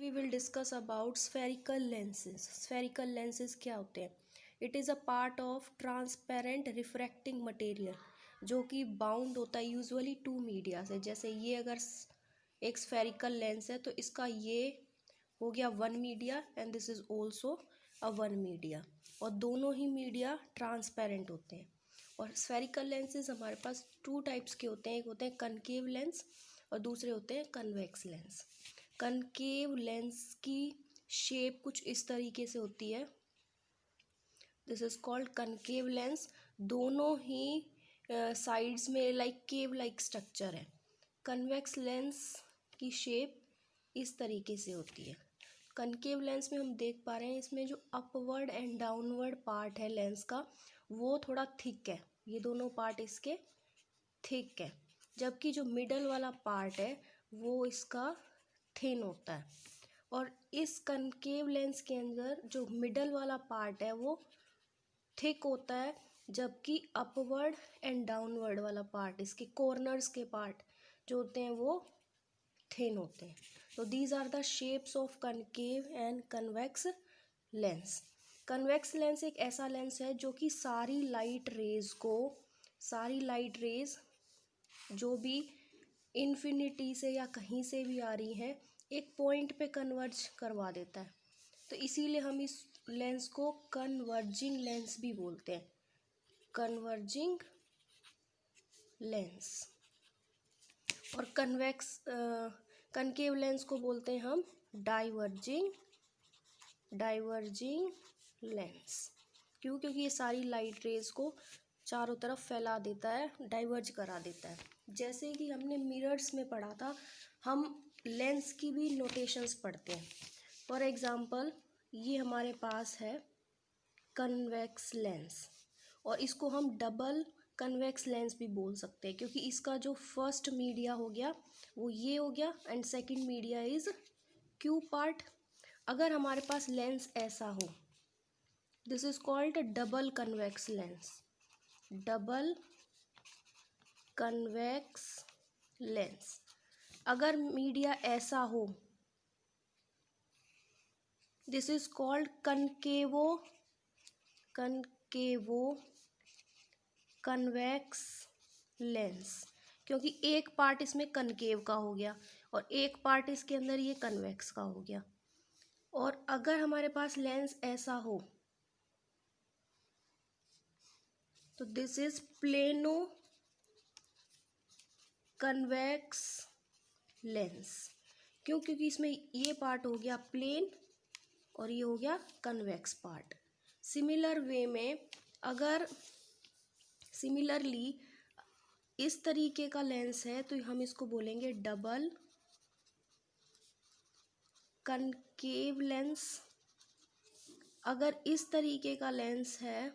we will discuss about spherical lenses. Spherical lenses क्या होते हैं? It is a part of transparent refracting material जो कि bound होता है यूजुअली टू मीडिया से. जैसे ये अगर एक स्फेरिकल लेंस है तो इसका ये हो गया one media and this is also a one media, और दोनों ही मीडिया ट्रांसपेरेंट होते हैं. और स्फेरिकल लेंसेज हमारे पास टू टाइप्स के होते हैं. एक होते हैं कनकेव लेंस और दूसरे होते हैं कन्वेक्स लेंस. कनकेव लेंस की शेप कुछ इस तरीके से होती है. This is called concave lens. दोनों ही साइड्स में लाइक केव लाइक स्ट्रक्चर है. कन्वेक्स लेंस की शेप इस तरीके से होती है. कनकेव लेंस में हम देख पा रहे हैं इसमें जो अपवर्ड एंड डाउनवर्ड पार्ट है लेंस का वो थोड़ा थिक है. ये दोनों पार्ट इसके थिक है, जबकि जो मिडल वाला पार्ट है वो इसका थिन होता है. और इस कनकेव लेंस के अंदर जो मिडल वाला पार्ट है वो थिक होता है, जबकि अपवर्ड एंड डाउनवर्ड वाला पार्ट, इसके कॉर्नर्स के पार्ट जो होते हैं वो थिन होते हैं. तो these are the shapes of concave and convex lens. Convex lens एक ऐसा लेंस है जो कि सारी लाइट रेज जो भी इन्फिनिटी से या कहीं से भी आ रही हैं एक पॉइंट पे कन्वर्ज करवा देता है. तो इसीलिए हम इस लेंस को कन्वर्जिंग लेंस भी बोलते हैं. Converging lens. और कनकेव लेंस को बोलते हैं हम डाइवर्जिंग लेंस. क्यों? क्योंकि ये सारी लाइट रेज को चारों तरफ फैला देता है, डाइवर्ज करा देता है. जैसे कि हमने मिरर्स में पढ़ा था, हम लेंस की भी नोटेशंस पढ़ते हैं. फॉर एग्जांपल ये हमारे पास है कन्वेक्स लेंस, और इसको हम डबल कन्वेक्स लेंस भी बोल सकते हैं क्योंकि इसका जो फर्स्ट मीडिया हो गया वो ये हो गया एंड सेकंड मीडिया इज क्यू पार्ट. अगर हमारे पास लेंस ऐसा हो, this is called double convex lens. Double convex lens. अगर मीडिया ऐसा हो, this is called concavo convex lens, क्योंकि एक पार्ट इसमें कनकेव का हो गया और एक पार्ट इसके अंदर ये कन्वेक्स का हो गया. और अगर हमारे पास लेंस ऐसा हो तो this is plano convex lens. क्यों? क्योंकि इसमें ये पार्ट हो गया प्लेन और ये हो गया कन्वेक्स पार्ट. सिमिलर वे में अगर सिमिलरली इस तरीके का लेंस है तो हम इसको बोलेंगे डबल कनकेव लेंस. अगर इस तरीके का लेंस है,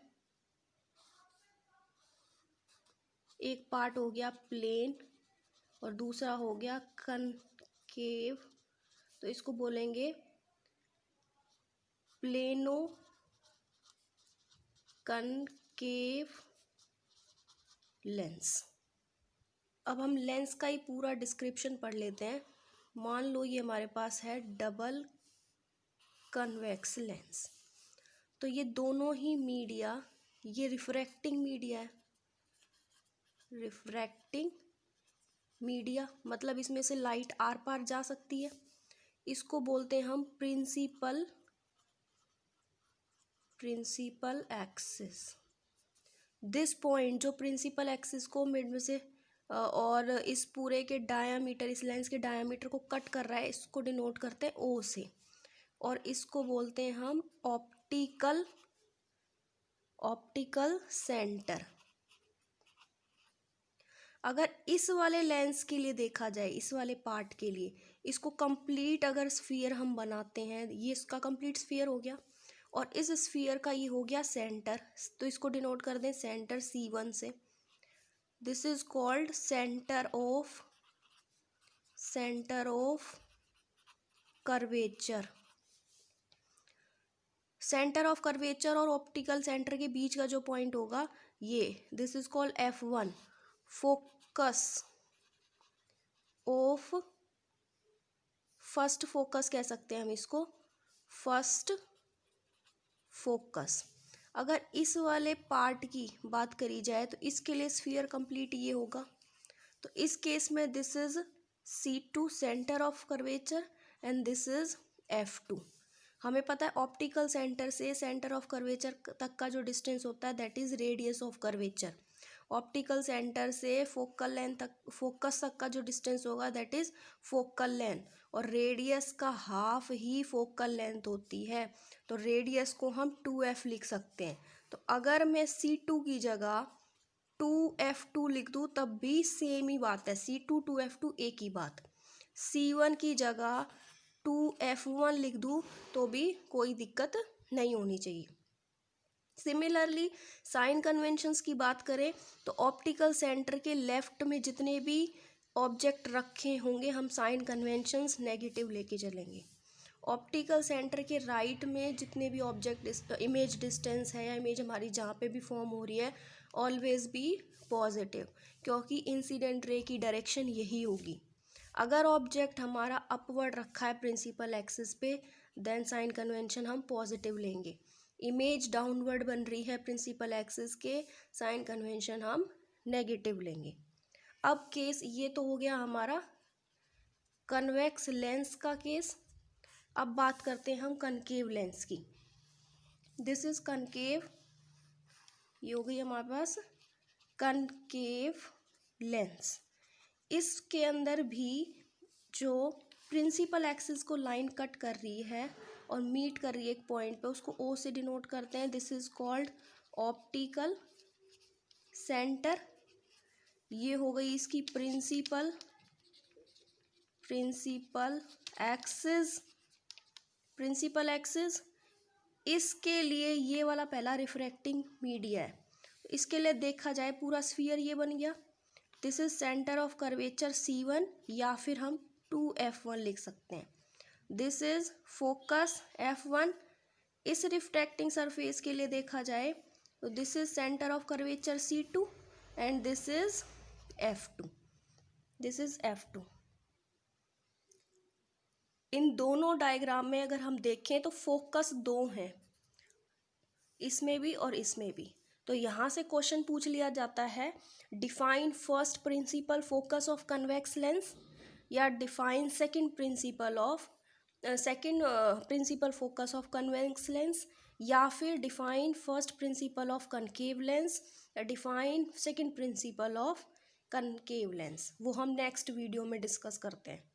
एक पार्ट हो गया प्लेन और दूसरा हो गया कनकेव, तो इसको बोलेंगे प्लेनो कनकेव लेंस. अब हम लेंस का ही पूरा डिस्क्रिप्शन पढ़ लेते हैं. मान लो ये हमारे पास है डबल कन्वेक्स लेंस. तो ये दोनों ही मीडिया, ये रिफ्रैक्टिंग मीडिया है. रिफ्रैक्टिंग मीडिया मतलब इसमें से लाइट आर पार जा सकती है. इसको बोलते हैं हम प्रिंसिपल एक्सिस. दिस पॉइंट जो प्रिंसिपल एक्सिस को मिड में से और इस पूरे के डायामीटर, इस लेंस के डायामीटर को कट कर रहा है, इसको डिनोट करते हैं ओ से, और इसको बोलते हैं हम ऑप्टिकल सेंटर. अगर इस वाले लेंस के लिए देखा जाए, इस वाले पार्ट के लिए, इसको कंप्लीट अगर स्फीयर हम बनाते हैं, ये इसका कंप्लीट स्फीयर हो गया और इस स्फीयर का ये हो गया सेंटर, तो इसको डिनोट कर दें सेंटर C1 से. This is called centre of curvature. Centre of curvature और ऑप्टिकल सेंटर के बीच का जो पॉइंट होगा ये, this is called F1, first focus कह सकते हैं हम इसको, फर्स्ट फोकस। अगर इस वाले पार्ट की बात करी जाए तो इसके लिए स्फीयर कंप्लीट ये होगा। तो इस केस में this is C2 centre of curvature and this is F2। हमें पता है ऑप्टिकल सेंटर से सेंटर ऑफ कर्वेचर तक का जो डिस्टेंस होता है that is radius of curvature. Optical centre से फोकल लेंथ तक, फोकस तक का जो डिस्टेंस होगा दैट इज फोकल लेंथ, और रेडियस का हाफ ही फोकल लेंथ होती है। तो रेडियस को हम 2f लिख सकते हैं। तो अगर मैं C2 की जगह 2f2 लिख दूँ तब भी सेम ही बात है, C2 2f2 एक ही बात। C1 की जगह 2f1 लिख दूँ तो भी कोई दिक्कत नहीं होनी चाहिए। सिमिलरली साइन कन्वेंशंस की बात करें तो ऑप्टिकल सेंटर के लेफ्ट में जितने भी ऑब्जेक्ट रखे होंगे हम साइन कन्वेंशंस नेगेटिव लेके चलेंगे। ऑप्टिकल सेंटर के राइट में जितने भी ऑब्जेक्ट इमेज डिस्टेंस है या इमेज हमारी जहाँ पे भी फॉर्म हो रही है ऑलवेज बी पॉजिटिव, क्योंकि इंसिडेंट रे की डायरेक्शन यही होगी। अगर ऑब्जेक्ट हमारा अपवर्ड रखा है प्रिंसिपल एक्सिस पे देन साइन कन्वेंशन हम पॉजिटिव लेंगे। इमेज डाउनवर्ड बन रही है प्रिंसिपल एक्सिस के, साइन कन्वेंशन हम नेगेटिव लेंगे। अब केस ये तो हो गया हमारा कन्वेक्स लेंस का केस। अब बात करते हैं हम कनकेव लेंस की। दिस इज कनकेव, ये हो गई हमारे पास कनकेव लेंस। इसके अंदर भी जो प्रिंसिपल एक्सिस को लाइन कट कर रही है और मीट कर रही है एक पॉइंट पे, उसको O से डिनोट करते हैं। This is called optical centre. ये हो गई इसकी प्रिंसिपल एक्सिस। प्रिंसिपल एक्सिस इसके लिए ये वाला पहला रिफ्रैक्टिंग मीडिया है। इसके लिए देखा जाए पूरा स्फीयर ये बन गया। This is centre of curvature C1 या फिर हम 2f1 लिख सकते हैं। This is focus F1। इस रिफ्रैक्टिंग सरफेस के लिए देखा जाए तो this is centre of curvature C2 and this is F2। This is F2। इन दोनों डायग्राम में अगर हम देखें तो फोकस दो हैं, इसमें भी और इसमें भी। तो यहाँ से क्वेश्चन पूछ लिया जाता है define first principal focus of convex lens, या define second principal focus of convex lens, या फिर define first principal of concave lens, या define second principal of concave lens. वो हम नेक्स्ट वीडियो में डिस्कस करते हैं।